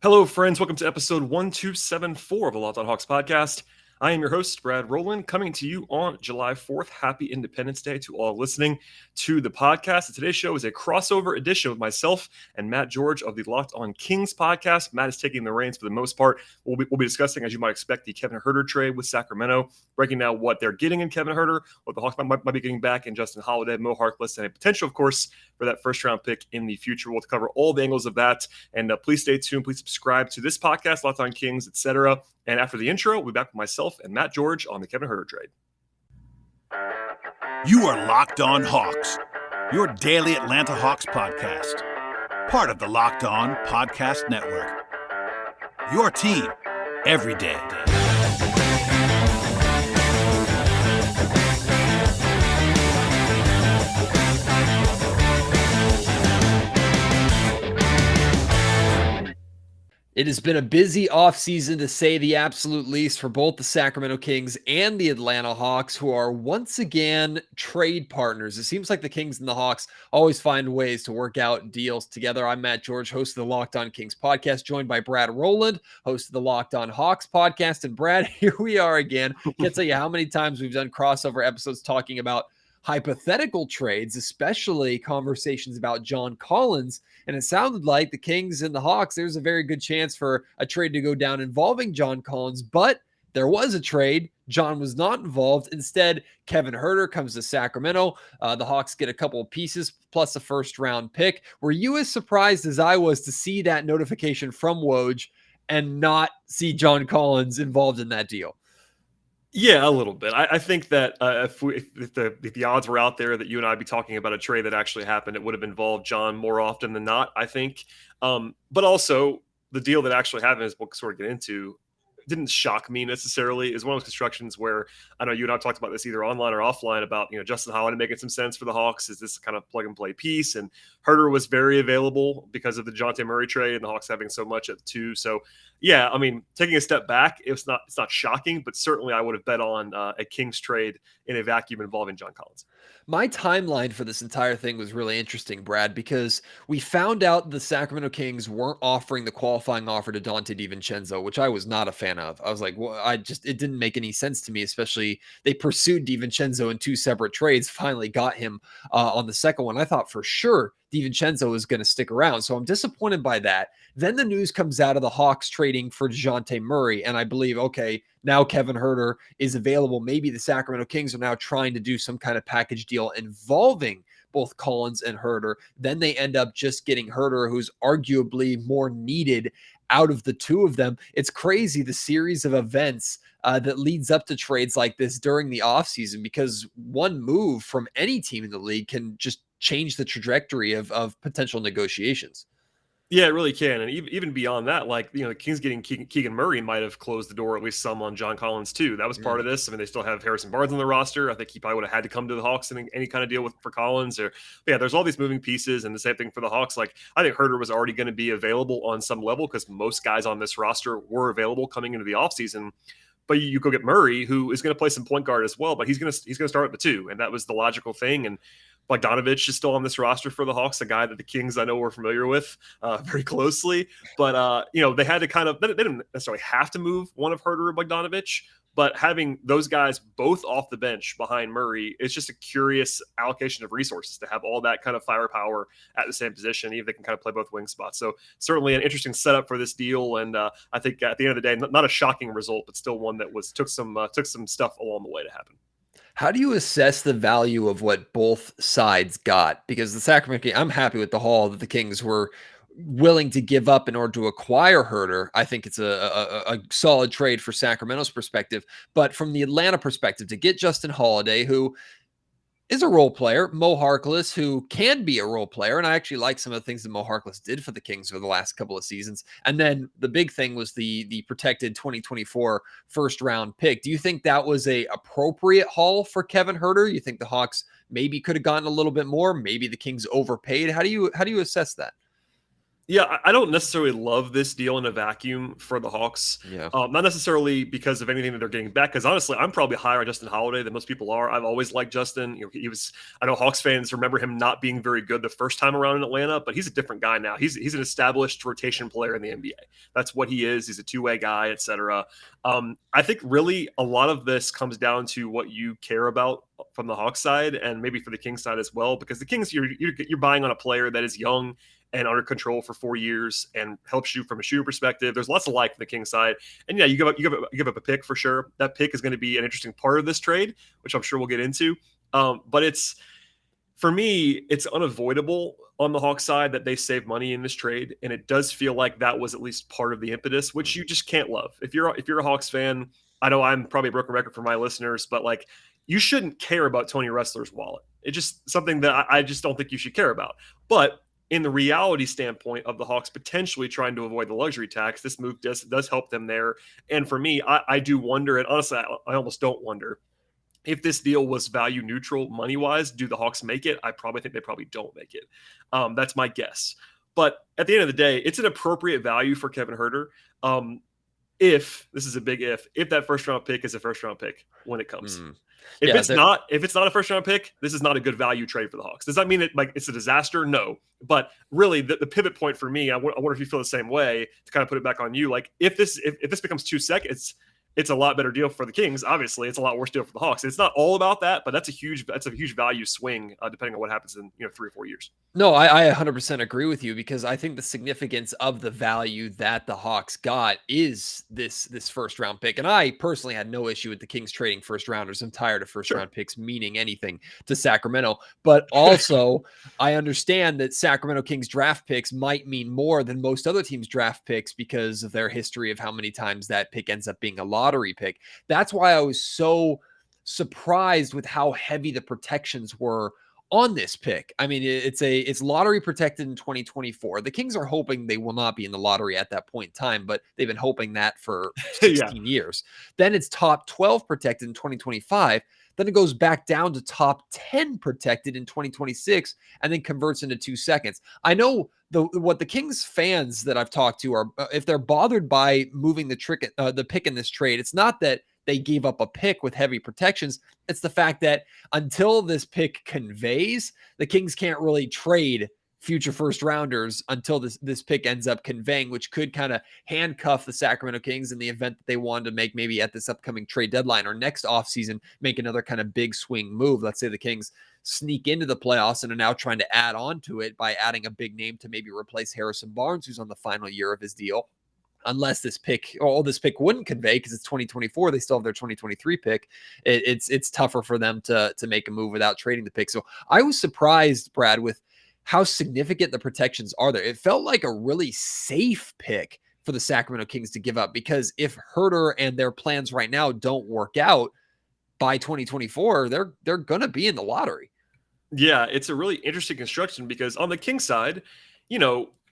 Hello, friends. Welcome to episode 1274 of the Locked on Hawks podcast. I am your host, Brad Rowland, coming to you on July 4th. Happy Independence Day to all listening to the podcast. And today's show is a crossover edition with myself and Matt George of the Locked on Kings podcast. Matt is taking the reins for the most part. We'll be discussing, as you might expect, the Kevin Huerter trade with Sacramento, breaking down what they're getting in Kevin Huerter, what the Hawks might be getting back in Justin Holiday, Mo Harkless, and a potential, of course, for that first-round pick in the future. We'll cover all the angles of that. And please stay tuned. Please subscribe to this podcast, Locked on Kings, etc. And after the intro, we'll be back with myself and Matt George on the Kevin Huerter trade. You are Locked on Hawks, your daily Atlanta Hawks podcast. Part of the Locked on Podcast Network. Your team every day. It has been a busy offseason, to say the absolute least, for both the Sacramento Kings and the Atlanta Hawks, who are once again trade partners. It seems like the Kings and the Hawks always find ways to work out deals together. I'm Matt George, host of the Locked on Kings podcast, joined by Brad Rowland, host of the Locked on Hawks podcast. And Brad, here we are again. Can't tell you how many times we've done crossover episodes talking about hypothetical trades, especially conversations about John Collins. And it sounded like the Kings and the Hawks, there's a very good chance for a trade to go down involving John Collins, but there was a trade. John was not involved. Instead, Kevin Huerter comes to Sacramento. The Hawks get a couple of pieces plus a first-round pick. Were you as surprised as I was to see that notification from Woj and not see John Collins involved in that deal? Yeah, a little bit. I think that if the odds were out there that you and I'd be talking about a trade that actually happened, it would have involved John more often than not, I think. But also, the deal that actually happened, is we'll sort of get into, didn't shock me necessarily. Is one of those constructions where I know you and I talked about this either online or offline about, Justin Holiday making some sense for the Hawks. Is this kind of plug and play piece? And Huerter was very available because of the DeJounte Murray trade and the Hawks having so much at the two. So yeah, I mean, taking a step back, it's not shocking, but certainly I would have bet on a Kings trade in a vacuum involving John Collins. My timeline for this entire thing was really interesting, Brad, because we found out the Sacramento Kings weren't offering the qualifying offer to Dante DiVincenzo, which I was not a fan of. I was like, well, it didn't make any sense to me, especially they pursued DiVincenzo in two separate trades, finally got him on the second one. I thought for sure DiVincenzo was going to stick around. So I'm disappointed by that. Then the news comes out of the Hawks trading for DeJounte Murray. And I believe, okay, now Kevin Huerter is available. Maybe the Sacramento Kings are now trying to do some kind of package deal involving both Collins and Huerter. Then they end up just getting Huerter, who's arguably more needed out of the two of them. It's crazy, the series of events that leads up to trades like this during the offseason, because one move from any team in the league can just change the trajectory of potential negotiations. Yeah, it really can. And even beyond that, the Kings getting Keegan Murray might have closed the door, at least some, on John Collins too. That was part of this. I mean, they still have Harrison Barnes on the roster. I think he probably would have had to come to the Hawks in any kind of deal for Collins. There's all these moving pieces, and the same thing for the Hawks. Like, I think Huerter was already going to be available on some level because most guys on this roster were available coming into the offseason. But you go get Murray, who is going to play some point guard as well, but he's going to start at the two, and that was the logical thing. And Bogdanovich is still on this roster for the Hawks, a guy that the Kings I know were familiar with very closely. But they had to they didn't necessarily have to move one of Huerter or Bogdanovich, but having those guys both off the bench behind Murray is just a curious allocation of resources to have all that kind of firepower at the same position, even if they can kind of play both wing spots. So certainly an interesting setup for this deal, and I think at the end of the day, not a shocking result, but still one that took some stuff along the way to happen. How do you assess the value of what both sides got? Because the Sacramento Kings, I'm happy with the haul that the Kings were willing to give up in order to acquire Huerter. I think it's a solid trade for Sacramento's perspective. But from the Atlanta perspective, to get Justin Holiday, who is a role player, Mo Harkless, who can be a role player. And I actually like some of the things that Mo Harkless did for the Kings over the last couple of seasons. And then the big thing was the protected 2024 first round pick. Do you think that was a appropriate haul for Kevin Huerter? You think the Hawks maybe could have gotten a little bit more? Maybe the Kings overpaid? How do you assess that? Yeah, I don't necessarily love this deal in a vacuum for the Hawks. Yeah. Not necessarily because of anything that they're getting back. Because honestly, I'm probably higher on Justin Holiday than most people are. I've always liked Justin. He was. I know Hawks fans remember him not being very good the first time around in Atlanta, but he's a different guy now. He's an established rotation player in the NBA. That's what he is. He's a two-way guy, etc. I think really a lot of this comes down to what you care about from the Hawks side, and maybe for the Kings side as well. Because the Kings, you're buying on a player that is young and under control for 4 years and helps you from a shooter perspective. There's lots of like from the King side. And yeah, you give up a pick for sure. That pick is going to be an interesting part of this trade, which I'm sure we'll get into. But for me, it's unavoidable on the Hawks side that they save money in this trade. And it does feel like that was at least part of the impetus, which you just can't love. If you're a Hawks fan, I know I'm probably a broken record for my listeners, but like you shouldn't care about Tony Ressler's wallet. It's just something that I just don't think you should care about. But in the reality standpoint of the Hawks potentially trying to avoid the luxury tax, this move does help them there. And for me, I do wonder, and honestly, I almost don't wonder, if this deal was value neutral money wise, do the Hawks make it? I probably think they probably don't make it. That's my guess. But at the end of the day, it's an appropriate value for Kevin Huerter. If this is a big if that first round pick is a first round pick when it comes. If it's not a first round pick, this is not a good value trade for the Hawks. Does that mean it's a disaster? No. But really, the pivot point for me, I wonder if you feel the same way, to kind of put it back on you. Like if this becomes 2 seconds, it's a lot better deal for the Kings. Obviously, it's a lot worse deal for the Hawks. It's not all about that, but that's a huge value swing depending on what happens in 3 or 4 years. No, I 100% agree with you, because I think the significance of the value that the Hawks got is this first round pick. And I personally had no issue with the Kings trading first rounders. I'm tired of first round picks meaning anything to Sacramento. But also, I understand that Sacramento Kings draft picks might mean more than most other teams' draft picks because of their history of how many times that pick ends up being a lottery pick. That's why I was so surprised with how heavy the protections were on this pick. I mean, it's lottery protected in 2024. The Kings are hoping they will not be in the lottery at that point in time, but they've been hoping that for 16 years. Then it's top 12 protected in 2025. Then it goes back down to top 10 protected in 2026, and then converts into 2 seconds. I know what the Kings fans that I've talked to are, if they're bothered by moving the pick in this trade, it's not that they gave up a pick with heavy protections. It's the fact that until this pick conveys, the Kings can't really trade future first rounders until this pick ends up conveying, which could kind of handcuff the Sacramento Kings in the event that they wanted to make, maybe at this upcoming trade deadline or next offseason, make another kind of big swing move. Let's say the Kings sneak into the playoffs and are now trying to add on to it by adding a big name to maybe replace Harrison Barnes, who's on the final year of his deal. Unless this pick wouldn't convey because it's 2024, they still have their 2023 pick. It's tougher for them to make a move without trading the pick. So I was surprised, Brad, with how significant the protections are there. It felt like a really safe pick for the Sacramento Kings to give up, because if Huerter and their plans right now don't work out by 2024, they're going to be in the lottery. Yeah, it's a really interesting construction, because on the Kings side,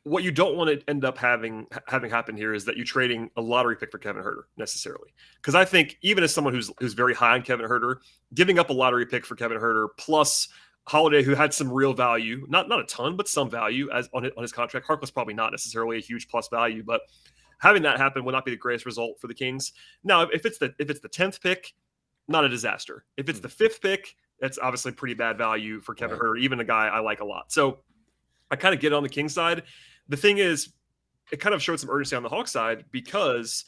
what you don't want to end up having happen here is that you're trading a lottery pick for Kevin Huerter necessarily. Because I think even as someone who's very high on Kevin Huerter, giving up a lottery pick for Kevin Huerter plus Holiday, who had some real value, not a ton, but some value as on his contract. Harkless probably not necessarily a huge plus value, but having that happen would not be the greatest result for the Kings. Now, if it's the 10th pick, not a disaster. If it's the 5th pick, that's obviously pretty bad value for Kevin Huerter, even a guy I like a lot. So I kind of get it on the Kings side. The thing is, it kind of showed some urgency on the Hawks side, because,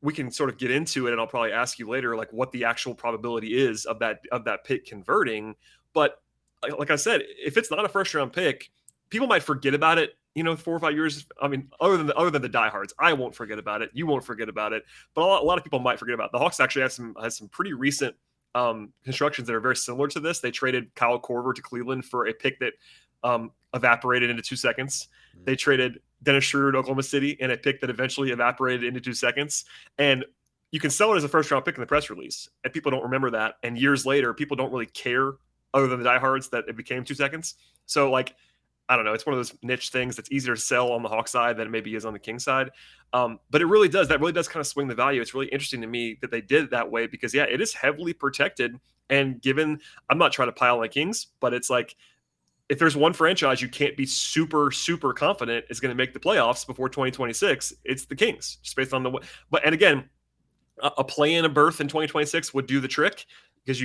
we can sort of get into it, and I'll probably ask you later, like what the actual probability is of that pick converting. But like I said, if it's not a first round pick, people might forget about it, 4 or 5 years. I mean, other than the diehards, I won't forget about it. You won't forget about it. But a lot of people might forget about it. The Hawks actually has some pretty recent constructions that are very similar to this. They traded Kyle Korver to Cleveland for a pick that evaporated into 2 seconds. They traded Dennis Schroeder to Oklahoma City and a pick that eventually evaporated into 2 seconds. And you can sell it as a first round pick in the press release, and people don't remember that. And years later, people don't really care, other than the diehards, that it became 2 seconds. So I don't know. It's one of those niche things that's easier to sell on the Hawks side than it maybe is on the Kings side. But that really does kind of swing the value. It's really interesting to me that they did it that way, because it is heavily protected. And given, I'm not trying to pile on the Kings, but it's like, if there's one franchise you can't be super, super confident is going to make the playoffs before 2026, it's the Kings, just based on and again, a play in a berth in 2026 would do the trick because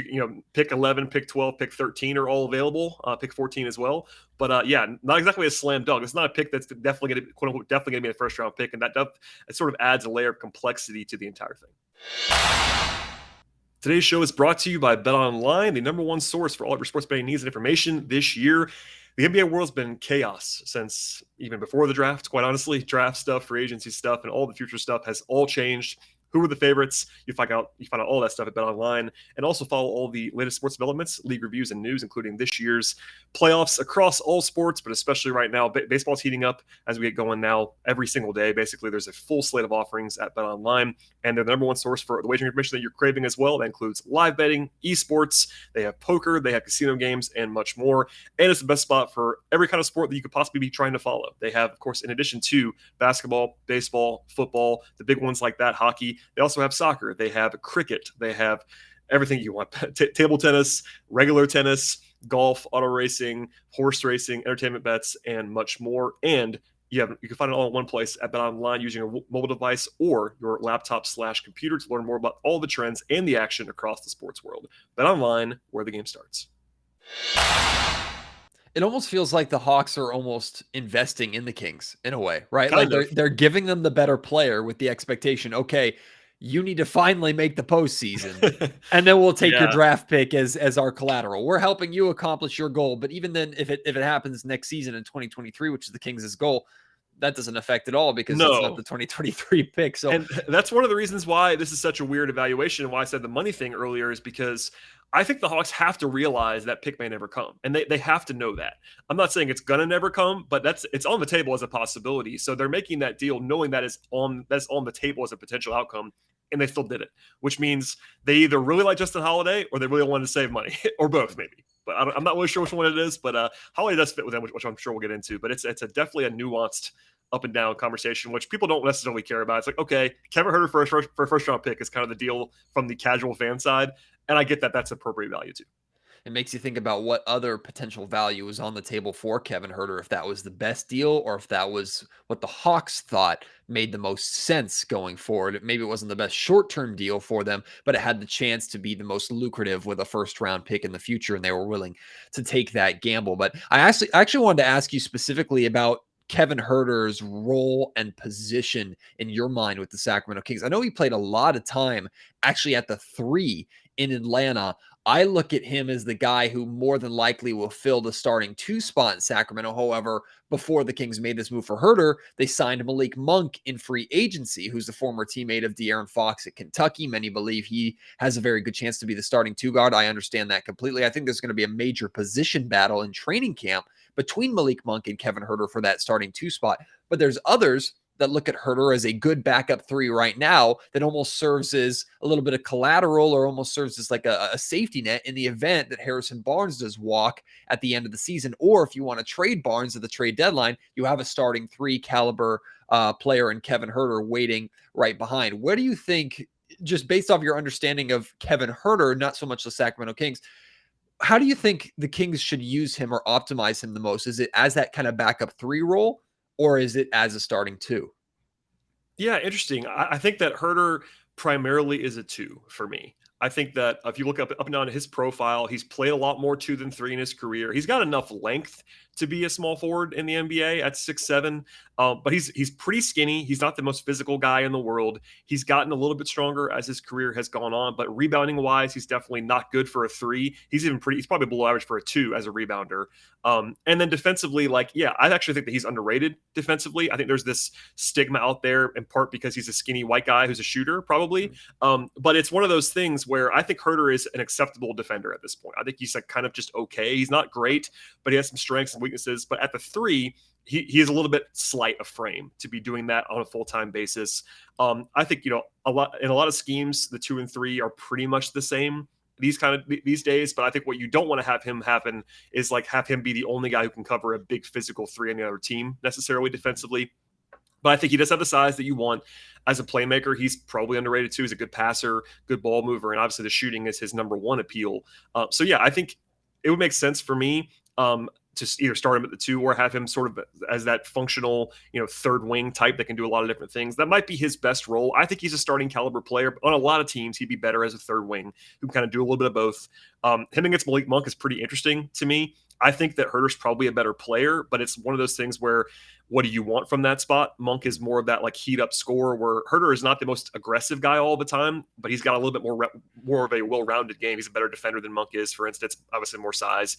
pick 11, pick 12, pick 13 are all available, pick 14 as well. But yeah, not exactly a slam dunk. It's not a pick that's definitely going to quote unquote definitely going to be a first round pick, and it sort of adds a layer of complexity to the entire thing. Today's show is brought to you by BetOnline, the number one source for all of your sports betting needs and information this year. The NBA world's been chaos since even before the draft, quite honestly. Draft stuff, free agency stuff, and all the future stuff has all changed. Who are the favorites? You find out all that stuff at BetOnline, and also follow all the latest sports developments, league reviews, and news, including this year's playoffs across all sports, but especially right now. Baseball's heating up as we get going now every single day. Basically, there's a full slate of offerings at BetOnline, and they're the number one source for the wagering information that you're craving as well. That includes live betting, esports, they have poker, they have casino games, and much more. And it's the best spot for every kind of sport that you could possibly be trying to follow. They have, of course, in addition to basketball, baseball, football, the big ones like that, hockey, they also have soccer, they have cricket, they have everything you want. Table tennis, regular tennis, golf, auto racing, horse racing, entertainment bets, and much more. And you can find it all in one place at BetOnline using your mobile device or your laptop/computer to learn more about all the trends and the action across the sports world. BetOnline, where the game starts. It almost feels like the Hawks are almost investing in the Kings in a way, right? Kind Like of. they're giving them the better player with the expectation, okay, you need to finally make the postseason, and then we'll take your draft pick as our collateral. We're helping you accomplish your goal, but even then, if it happens next season in 2023, which is the Kings' goal, that doesn't affect at all because it's not the 2023 pick. So, and that's one of the reasons why this is such a weird evaluation, and why I said the money thing earlier is because I think the Hawks have to realize that pick may never come, and they have to know that. I'm not saying it's gonna never come, but it's on the table as a possibility. So they're making that deal knowing that's on the table as a potential outcome, and they still did it, which means they either really like Justin Holiday or they really wanted to save money, or both maybe. But I'm not really sure which one it is. But Holiday does fit with them, which I'm sure we'll get into. But it's definitely a nuanced up and down conversation, which people don't necessarily care about. It's like, okay, Kevin Huerter for a first round pick is kind of the deal from the casual fan side. And I get that that's appropriate value too. it makes you think about what other potential value is on the table for Kevin Huerter, if that was the best deal or if that was what the Hawks thought made the most sense going forward. Maybe it wasn't the best short-term deal for them, but it had the chance to be the most lucrative with a first-round pick in the future, and they were willing to take that gamble. But I actually wanted to ask you specifically about Kevin Huerter's role and position in your mind with the Sacramento Kings. I know he played a lot of time actually at the 3 in Atlanta. I look at him as the guy who more than likely will fill the starting 2 spot in Sacramento. However, before the Kings made this move for Huerter, they signed Malik Monk in free agency, who's the former teammate of De'Aaron Fox at Kentucky. Many believe he has a very good chance to be the starting 2 guard. I understand that completely. I think there's going to be a major position battle in training camp between Malik Monk and Kevin Huerter for that starting 2 spot. But there's others that look at Huerter as a good backup 3 right now that almost serves as a little bit of collateral or almost serves as like a safety net in the event that Harrison Barnes does walk at the end of the season. Or if you want to trade Barnes at the trade deadline, you have a starting 3 caliber player in Kevin Huerter waiting right behind. Where do you think, just based off your understanding of Kevin Huerter, not so much the Sacramento Kings, how do you think the Kings should use him or optimize him the most? Is it as that kind of backup 3 role, or is it as a starting 2? Yeah, interesting. I think that Huerter primarily is a 2 for me. I think that if you look up and down his profile, he's played a lot more 2 than 3 in his career. He's got enough length to be a small forward in the NBA at 6'7", but he's pretty skinny. He's not the most physical guy in the world. He's gotten a little bit stronger as his career has gone on, but rebounding wise, he's definitely not good for a 3. He's probably below average for a 2 as a rebounder. And then defensively, I actually think that he's underrated defensively. I think there's this stigma out there in part because he's a skinny white guy who's a shooter, probably. But it's one of those things where I think Huerter is an acceptable defender at this point. I think he's kind of just okay. He's not great, but he has some strengths and weaknesses. But at the 3, he is a little bit slight of frame to be doing that on a full-time basis. I think, in a lot of schemes, the 2 and 3 are pretty much the same these days. But I think what you don't want to have him happen is have him be the only guy who can cover a big physical 3 on the other team necessarily defensively. But I think he does have the size that you want as a playmaker. He's probably underrated too. He's a good passer, good ball mover, and obviously the shooting is his number 1 appeal. So yeah, I think it would make sense for me. to either start him at the 2 or have him sort of as that functional, third wing type that can do a lot of different things. That might be his best role. I think he's a starting caliber player. But on a lot of teams, he'd be better as a third wing who can kind of do a little bit of both. Him against Malik Monk is pretty interesting to me. I think that Huerter's probably a better player, but it's one of those things where what do you want from that spot? Monk is more of that like heat up scorer, where Huerter is not the most aggressive guy all the time, but he's got a little bit more of a well-rounded game. He's a better defender than Monk is, for instance, obviously more size.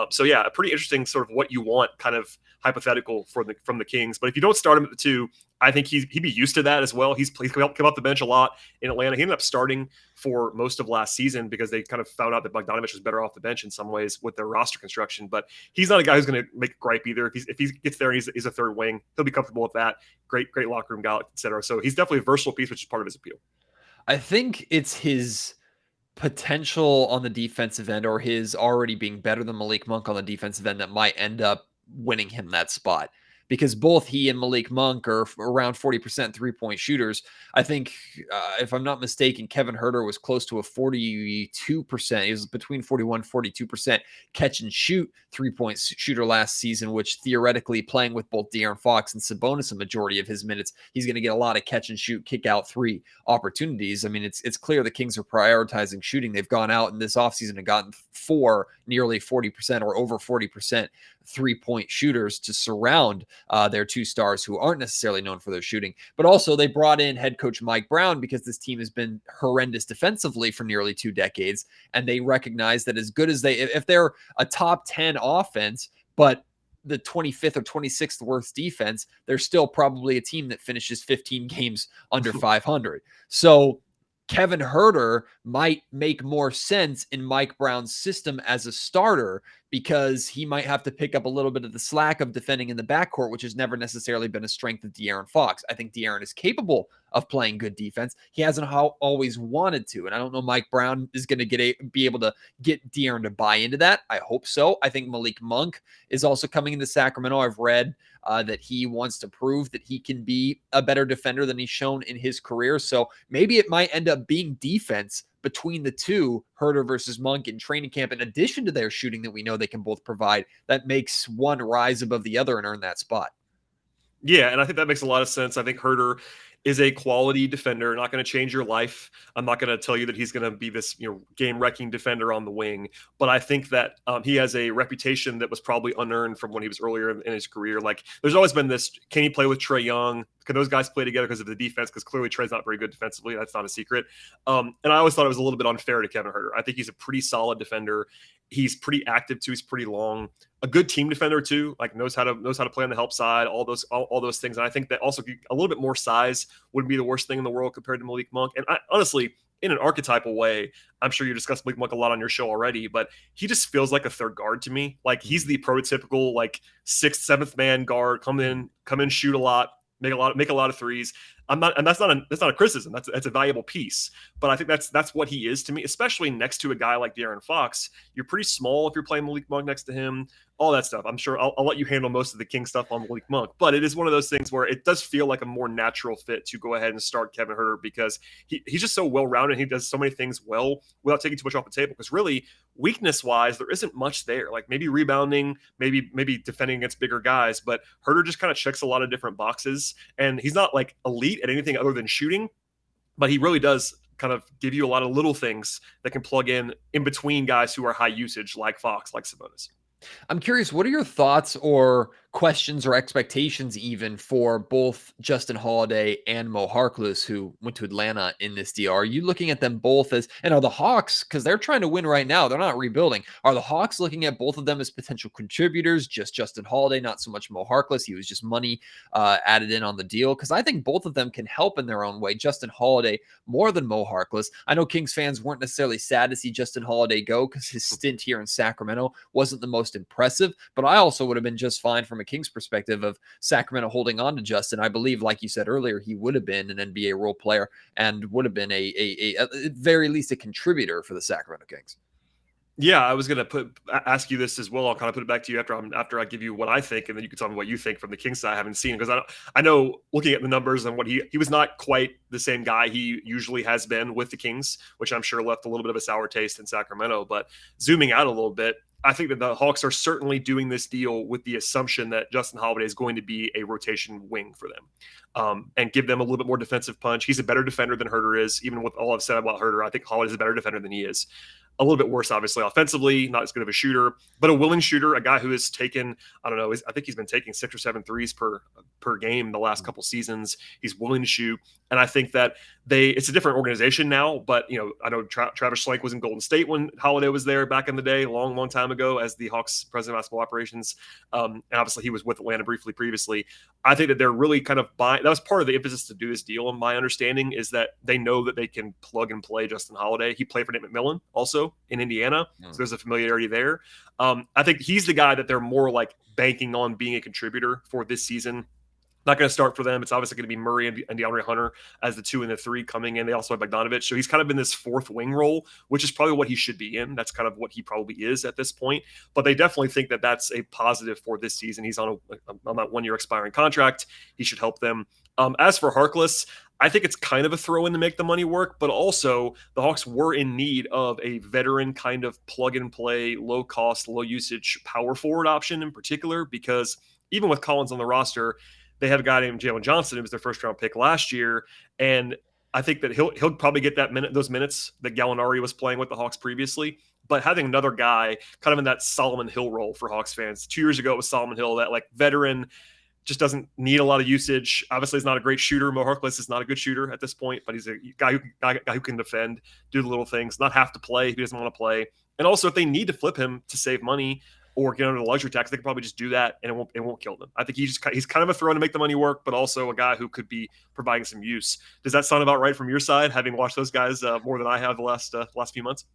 So yeah, a pretty interesting sort of what you want kind of hypothetical from the Kings. But if you don't start him at the 2, I think he'd be used to that as well. He's come off the bench a lot in Atlanta. He ended up starting for most of last season because they kind of found out that Bogdanovich was better off the bench in some ways with their roster construction. But he's not a guy who's going to make a gripe either. If he gets there and he's a third wing, he'll be comfortable with that. Great locker room guy, et cetera. So he's definitely a versatile piece, which is part of his appeal. I think it's his potential on the defensive end, or his already being better than Malik Monk on the defensive end, that might end up winning him that spot. Because both he and Malik Monk are around 40% three-point shooters. I think, if I'm not mistaken, Kevin Huerter was close to a 42%. He was between 41 and 42% catch and shoot three-point shooter last season, which theoretically, playing with both De'Aaron Fox and Sabonis a majority of his minutes, he's going to get a lot of catch and shoot, kick out three opportunities. I mean, it's clear the Kings are prioritizing shooting. They've gone out in this offseason and gotten 4 nearly 40% or over 40% three-point shooters to surround their 2 stars who aren't necessarily known for their shooting. But also they brought in head coach Mike Brown because this team has been horrendous defensively for nearly 2 decades. And they recognize that as good as if they're a top 10 offense, but the 25th or 26th worst defense, they're still probably a team that finishes 15 games under 500. So Kevin Huerter might make more sense in Mike Brown's system as a starter, because he might have to pick up a little bit of the slack of defending in the backcourt, which has never necessarily been a strength of De'Aaron Fox. I think De'Aaron is capable of playing good defense. He hasn't always wanted to, and I don't know Mike Brown is going to be able to get De'Aaron to buy into that. I hope so. I think Malik Monk is also coming into Sacramento. I've read that he wants to prove that he can be a better defender than he's shown in his career. So maybe it might end up being defense between the 2, Huerter versus Monk, in training camp, in addition to their shooting that we know they can both provide, that makes one rise above the other and earn that spot. Yeah, and I think that makes a lot of sense. I think Huerter is a quality defender, not going to change your life. I'm not going to tell you that he's going to be this, game-wrecking defender on the wing, but I think that he has a reputation that was probably unearned from when he was earlier in his career. Like, there's always been this, can he play with Trae Young? Can those guys play together because of the defense? Because clearly Trae's not very good defensively. That's not a secret. And I always thought it was a little bit unfair to Kevin Huerter. I think he's a pretty solid defender. He's pretty active too. He's pretty long. A good team defender too. Like knows how to play on the help side. All those things. And I think that also a little bit more size wouldn't be the worst thing in the world compared to Malik Monk. And honestly, in an archetypal way, I'm sure you discussed Malik Monk a lot on your show already, but he just feels like a third guard to me. Like he's the prototypical like 6th, 7th man guard. Come in, shoot a lot, make a lot of threes. That's not a criticism. That's a valuable piece. But I think that's what he is to me, especially next to a guy like De'Aaron Fox. You're pretty small if you're playing Malik Monk next to him. All that stuff. I'm sure I'll let you handle most of the King stuff on Malik Monk, but it is one of those things where it does feel like a more natural fit to go ahead and start Kevin Huerter, because he's just so well-rounded. He does so many things well without taking too much off the table, because really weakness-wise, there isn't much there. Like maybe rebounding, maybe defending against bigger guys, but Huerter just kind of checks a lot of different boxes, and he's not like elite at anything other than shooting, but he really does kind of give you a lot of little things that can plug in between guys who are high usage, like Fox, like Sabonis. I'm curious, what are your thoughts or questions or expectations even for both Justin Holiday and Mo Harkless, who went to Atlanta in this deal? Are you looking at them both as, and are the Hawks, because they're trying to win right now, they're not rebuilding, are the Hawks looking at both of them as potential contributors, just Justin Holiday, not so much Mo Harkless? He was just money added in on the deal, because I think both of them can help in their own way. Justin Holiday more than Mo Harkless. I know Kings fans weren't necessarily sad to see Justin Holiday go, because his stint here in Sacramento wasn't the most impressive, but I also would have been just fine from a Kings perspective of Sacramento holding on to Justin. I believe, like you said earlier, he would have been an NBA role player and would have been at very least a contributor for the Sacramento Kings. Yeah, I was going to ask you this as well. I'll kind of put it back to you after I give you what I think, and then you can tell me what you think from the Kings side. I haven't seen, because I know looking at the numbers and what he was not quite the same guy he usually has been with the Kings, which I'm sure left a little bit of a sour taste in Sacramento. But zooming out a little bit, I think that the Hawks are certainly doing this deal with the assumption that Justin Holiday is going to be a rotation wing for them, and give them a little bit more defensive punch. He's a better defender than Huerter is. Even with all I've said about Huerter, I think Holiday is a better defender than he is. A little bit worse, obviously, offensively, not as good of a shooter, but a willing shooter, a guy who has taken, I don't know, I think he's been taking 6 or 7 threes per game the last couple seasons. He's willing to shoot. And I think that it's a different organization now, but I know Travis Schlenk was in Golden State when Holiday was there back in the day, long time ago, as the Hawks president of basketball operations. And obviously he was with Atlanta briefly previously. I think that they're really kind of that was part of the impetus to do this deal. And my understanding is that they know that they can plug and play Justin Holiday. He played for Nate McMillan also in Indiana. So there's a familiarity there. I think he's the guy that they're more like banking on being a contributor for this season. Not going to start for them. It's obviously going to be Murray and DeAndre Hunter as the 2 and the 3 coming in. They also have Bogdanovich. So he's kind of in this fourth wing role, which is probably what he should be in. That's kind of what he probably is at this point. But they definitely think that that's a positive for this season. He's on that 1-year expiring contract. He should help them. As for Harkless, I think it's kind of a throw in to make the money work, but also the Hawks were in need of a veteran kind of plug and play, low cost, low usage power forward option in particular, because even with Collins on the roster, they have a guy named Jalen Johnson, who was their first round pick last year. And I think that he'll probably get those minutes that Gallinari was playing with the Hawks previously. But having another guy kind of in that Solomon Hill role for Hawks fans. 2 years ago, it was Solomon Hill, that like veteran, just doesn't need a lot of usage. Obviously, he's not a great shooter. Mo Harkless is not a good shooter at this point, but he's a guy who can defend, do the little things, not have to play if he doesn't want to play. And also, if they need to flip him to save money or get under the luxury tax, they could probably just do that, and it won't kill them. I think he's kind of a throw in to make the money work, but also a guy who could be providing some use. Does that sound about right from your side, having watched those guys more than I have the last few months?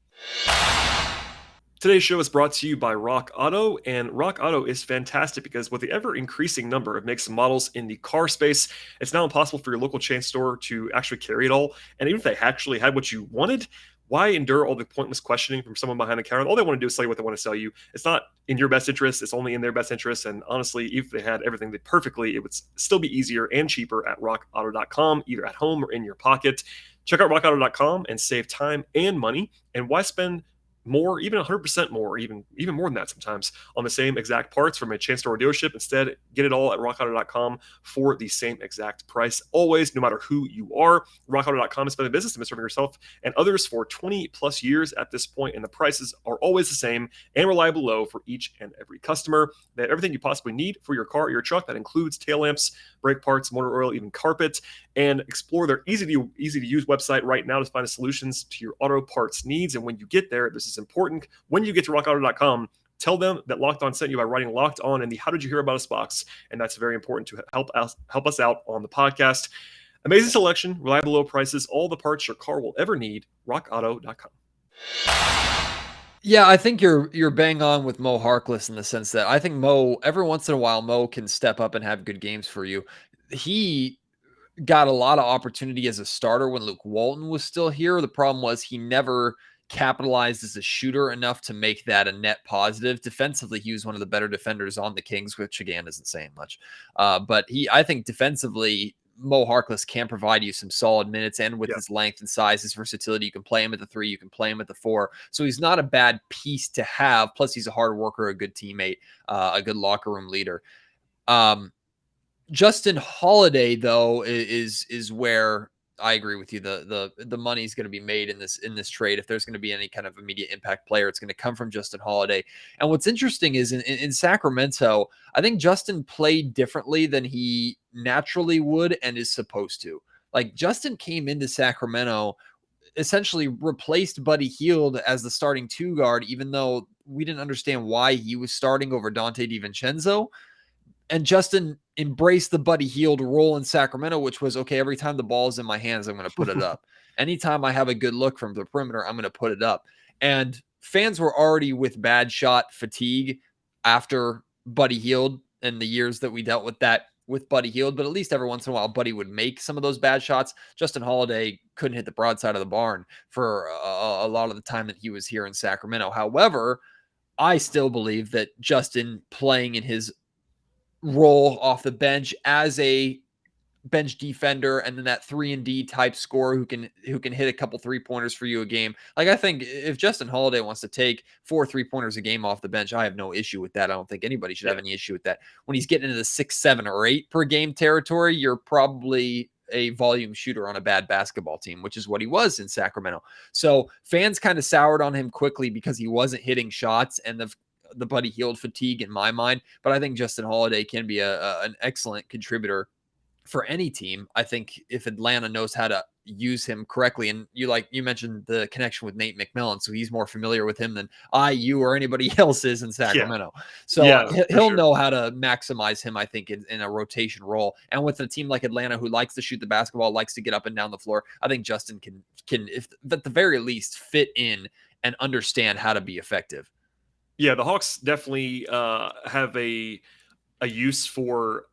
Today's show is brought to you by Rock Auto, and Rock Auto is fantastic because with the ever-increasing number of makes and models in the car space, it's now impossible for your local chain store to actually carry it all. And even if they actually had what you wanted, why endure all the pointless questioning from someone behind the counter? All they want to do is sell you what they want to sell you. It's not in your best interest. It's only in their best interest. And honestly, if they had everything perfectly, it would still be easier and cheaper at rockauto.com, either at home or in your pocket. Check out rockauto.com and save time and money. And why spend more, even 100% more, even more than that sometimes, on the same exact parts from a chain store or dealership? Instead, get it all at rockauto.com for the same exact price. Always, no matter who you are, rockauto.com has been in business to serving yourself and others for 20 plus years at this point, and the prices are always the same and reliably low for each and every customer. They have everything you possibly need for your car or your truck. That includes tail lamps, brake parts, motor oil, even carpet. And explore their easy to use website right now to find solutions to your auto parts needs. And when you get there, this is important. When you get to rockauto.com, tell them that Locked On sent you by writing Locked On in the "How did you hear about us" box, and that's very important to help us out on the podcast. Amazing selection, reliable low prices, all the parts your car will ever need. rockauto.com. Yeah, I think you're bang on with Mo Harkless in the sense that I think Mo, every once in a while, Mo can step up and have good games for you. He got a lot of opportunity as a starter when Luke Walton was still here. The problem was he never capitalized as a shooter enough to make that a net positive. Defensively, he was one of the better defenders on the Kings, which again isn't saying much. But I think defensively, Mo Harkless can provide you some solid minutes, and with his length and size, his versatility, you can play him at the 3, you can play him at the 4. So he's not a bad piece to have. Plus, he's a hard worker, a good teammate, a good locker room leader. Justin Holiday, though, is where I agree with you. The money is going to be made in this trade. If there's going to be any kind of immediate impact player, it's going to come from Justin Holiday. And what's interesting is in Sacramento, I think Justin played differently than he naturally would and is supposed to. Like, Justin came into Sacramento, essentially replaced Buddy Hield as the starting 2 guard, even though we didn't understand why he was starting over Dante DiVincenzo. And Justin embraced the Buddy Hield role in Sacramento, which was, okay, every time the ball is in my hands, I'm going to put it up. Anytime I have a good look from the perimeter, I'm going to put it up. And fans were already with bad shot fatigue after Buddy Hield and the years that we dealt with that with Buddy Hield. But at least every once in a while, Buddy would make some of those bad shots. Justin Holiday couldn't hit the broadside of the barn for a lot of the time that he was here in Sacramento. However, I still believe that Justin playing in his role off the bench as a bench defender, and then that 3-and-D type scorer who can hit a couple 3-pointers for you a game. Like, I think if Justin Holiday wants to take 4 3-pointers a game off the bench, I have no issue with that. I don't think anybody should have any issue with that. When he's getting into the 6, 7, or 8 per game territory, you're probably a volume shooter on a bad basketball team, which is what he was in Sacramento. So fans kind of soured on him quickly because he wasn't hitting shots and the Buddy Hield fatigue in my mind. But I think Justin Holiday can be an excellent contributor for any team. I think if Atlanta knows how to use him correctly, and you mentioned the connection with Nate McMillan, so he's more familiar with him than you or anybody else is in Sacramento. So he'll know how to maximize him, I think, in a rotation role. And with a team like Atlanta who likes to shoot the basketball, likes to get up and down the floor, I think Justin can if at the very least fit in and understand how to be effective. Yeah, the Hawks definitely have a use for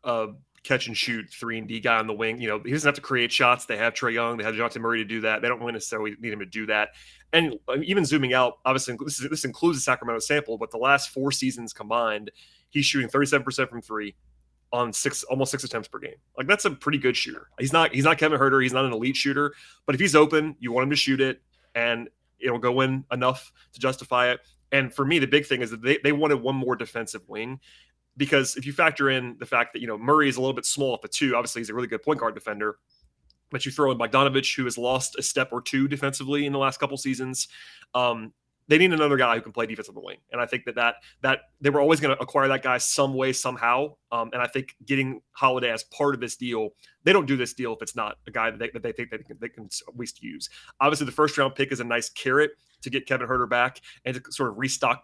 catch and shoot 3-and-D guy on the wing. You know, he doesn't have to create shots. They have Trae Young. They have DeJounte Murray to do that. They don't really necessarily need him to do that. And even zooming out, obviously, this includes the Sacramento sample, but the last 4 seasons combined, he's shooting 37% from 3 on almost 6 attempts per game. Like, that's a pretty good shooter. He's not Kevin Huerter. He's not an elite shooter, but if he's open, you want him to shoot it, and it'll go in enough to justify it. And for me, the big thing is that they wanted one more defensive wing. Because if you factor in the fact that, you know, Murray is a little bit small at the 2, obviously he's a really good point guard defender, but you throw in Bogdanovich, who has lost a step or 2 defensively in the last couple seasons. They need another guy who can play defense on the wing. And I think that they were always going to acquire that guy some way, somehow. And I think getting Holiday as part of this deal, they don't do this deal if it's not a guy that they think they can at least use. Obviously, the first round pick is a nice carrot to get Kevin Huerter back and to sort of restock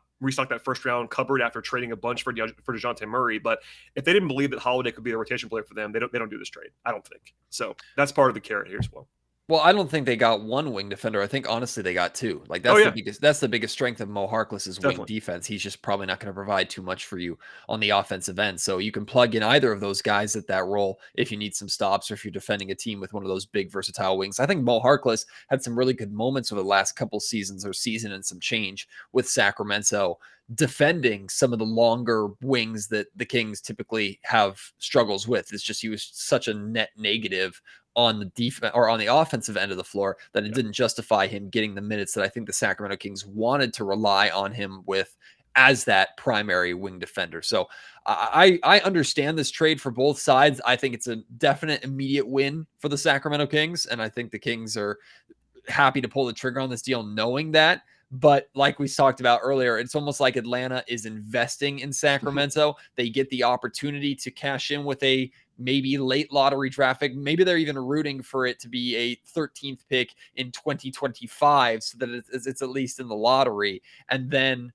that first round cupboard after trading a bunch for DeJounte Murray. But if they didn't believe that Holiday could be a rotation player for them, they don't do this trade. I don't think. So that's part of the carrot here as well. Well, I don't think they got one wing defender. I think honestly they got 2. Like that's the biggest strength of Mo Harkless's wing defense. He's just probably not going to provide too much for you on the offensive end. So you can plug in either of those guys at that role if you need some stops or if you're defending a team with one of those big versatile wings. I think Mo Harkless had some really good moments over the last couple seasons or season and some change with Sacramento, defending some of the longer wings that the Kings typically have struggles with. It's just he was such a net negative on the defense or on the offensive end of the floor that it didn't justify him getting the minutes that I think the Sacramento Kings wanted to rely on him with as that primary wing defender. So I understand this trade for both sides. I think it's a definite immediate win for the Sacramento Kings, and I think the Kings are happy to pull the trigger on this deal knowing that. But like we talked about earlier, it's almost like Atlanta is investing in Sacramento. They get the opportunity to cash in with a maybe late lottery draft pick. Maybe they're even rooting for it to be a 13th pick in 2025 so that it's at least in the lottery. And then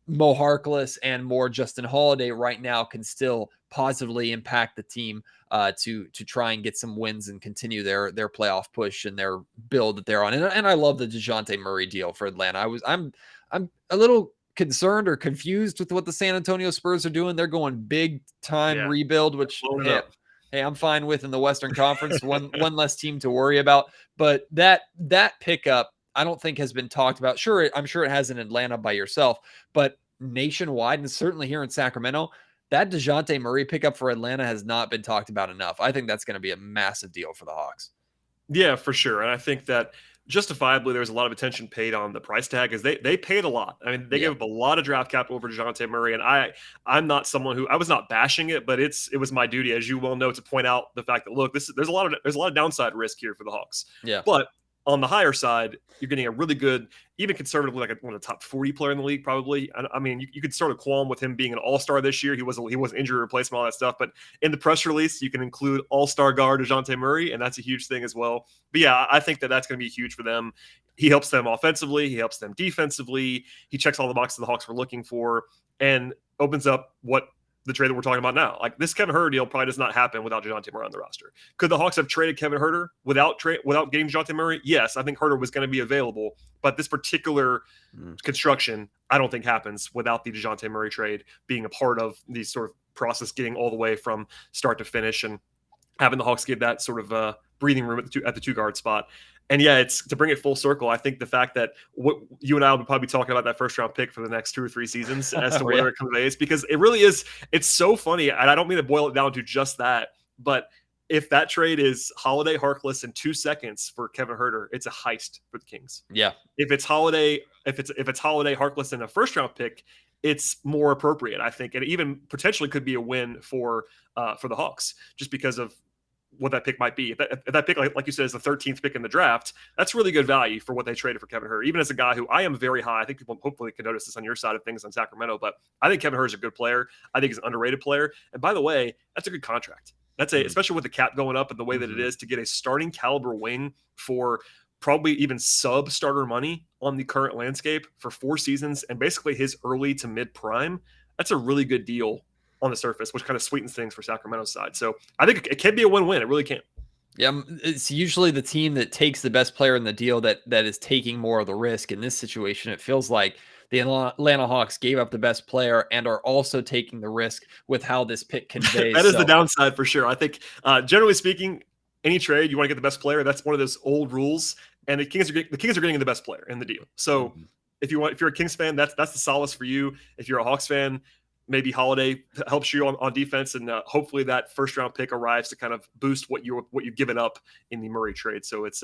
Mo Harkless and more Justin Holiday right now can still positively impact the team to try and get some wins and continue their playoff push and their build that they're on. And I love the DeJounte Murray deal for Atlanta. I'm a little concerned or confused with what the San Antonio Spurs are doing. They're going big time rebuild, which hey, I'm fine with in the Western Conference. One less team to worry about. But that pickup, I don't think has been talked about. Sure, I'm sure it has in Atlanta by yourself, but nationwide and certainly here in Sacramento, that DeJounte Murray pickup for Atlanta has not been talked about enough. I think that's going to be a massive deal for the Hawks. Yeah, for sure. And I think that justifiably there was a lot of attention paid on the price tag because they paid a lot. I mean, they gave up a lot of draft capital for DeJounte Murray, and I'm not someone who I was not bashing it, but it was my duty, as you well know, to point out the fact that look, there's a lot of downside risk here for the Hawks. Yeah, but on the higher side, you're getting a really good, even conservatively, like one of the top 40 player in the league, probably. I mean, you could sort of qualm with him being an all-star this year. He was injury replacement, all that stuff. But in the press release, you can include all-star guard DeJounte Murray, and that's a huge thing as well. But yeah, I think that's going to be huge for them. He helps them offensively. He helps them defensively. He checks all the boxes the Hawks were looking for and opens up what the trade that we're talking about now. Like, this Kevin Huerter deal probably does not happen without DeJounte Murray on the roster. Could the Hawks have traded Kevin Huerter without getting DeJounte Murray? Yes, I think Huerter was going to be available, but this particular construction, I don't think happens without the DeJounte Murray trade being a part of the sort of process, getting all the way from start to finish and having the Hawks give that sort of breathing room at the two guard spot. And yeah, it's to bring it full circle. I think the fact that what you and I will probably be talking about that first round pick for the next 2 or 3 seasons as to whether it conveys, because it really is, it's so funny. And I don't mean to boil it down to just that, but if that trade is Holiday, Harkless in 2 seconds for Kevin Huerter, it's a heist for the Kings. Yeah. If it's Holiday, if it's Holiday, Harkless, and a first round pick, it's more appropriate, I think, and it even potentially could be a win for the Hawks just because of what that pick might be. If that pick, like you said, is the 13th pick in the draft, that's really good value for what they traded for Kevin Huerter. Even as a guy who I am very high, I think people hopefully can notice this on your side of things on Sacramento, but I think Kevin Huerter is a good player. I think he's an underrated player. And by the way, that's a good contract. That's especially with the cap going up and the way that it is, to get a starting caliber wing for probably even sub starter money on the current landscape for 4 seasons and basically his early to mid prime. That's a really good deal on the surface, which kind of sweetens things for Sacramento's side. So I think it can be a win-win. It really can. Yeah, it's usually the team that takes the best player in the deal that is taking more of the risk. In this situation, it feels like the Atlanta Hawks gave up the best player and are also taking the risk with how this pick conveys. That is the downside for sure. I think, generally speaking, any trade you want to get the best player. That's one of those old rules, and the Kings are getting the best player in the deal. So if you're a Kings fan, that's the solace for you. If you're a Hawks fan, maybe Holiday helps you on defense, and hopefully that first round pick arrives to kind of boost what you've given up in the Murray trade. So it's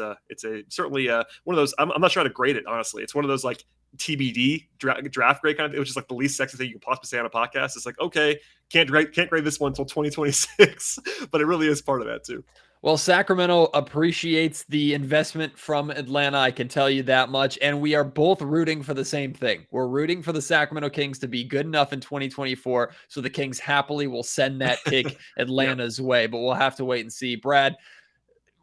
certainly one of those. I'm not trying to grade it, honestly. It's one of those like TBD draft grade kind of. It was just like the least sexy thing you can possibly say on a podcast. It's like, okay, can't grade this one until 2026, but it really is part of that too. Well, Sacramento appreciates the investment from Atlanta, I can tell you that much. And we are both rooting for the same thing. We're rooting for the Sacramento Kings to be good enough in 2024 so the Kings happily will send that pick Atlanta's way. But we'll have to wait and see. Brad,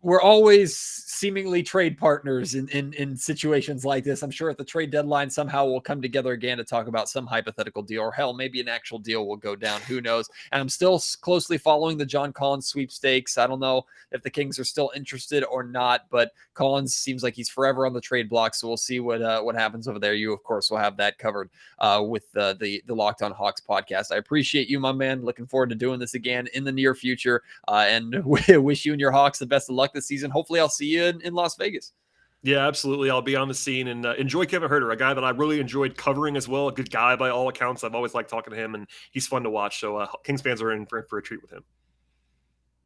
we're always seemingly trade partners in situations like this. I'm sure at the trade deadline, somehow we'll come together again to talk about some hypothetical deal, or hell, maybe an actual deal will go down. Who knows? And I'm still closely following the John Collins sweepstakes. I don't know if the Kings are still interested or not, but Collins seems like he's forever on the trade block. So we'll see what happens over there. You, of course, will have that covered with the Locked On Hawks podcast. I appreciate you, my man. Looking forward to doing this again in the near future, and wish you and your Hawks the best of luck this season. Hopefully I'll see you in Las Vegas. Yeah, absolutely. I'll be on the scene, and enjoy Kevin Huerter, a guy that I really enjoyed covering as well. A good guy by all accounts. I've always liked talking to him, and he's fun to watch. So Kings fans are in for a treat with him.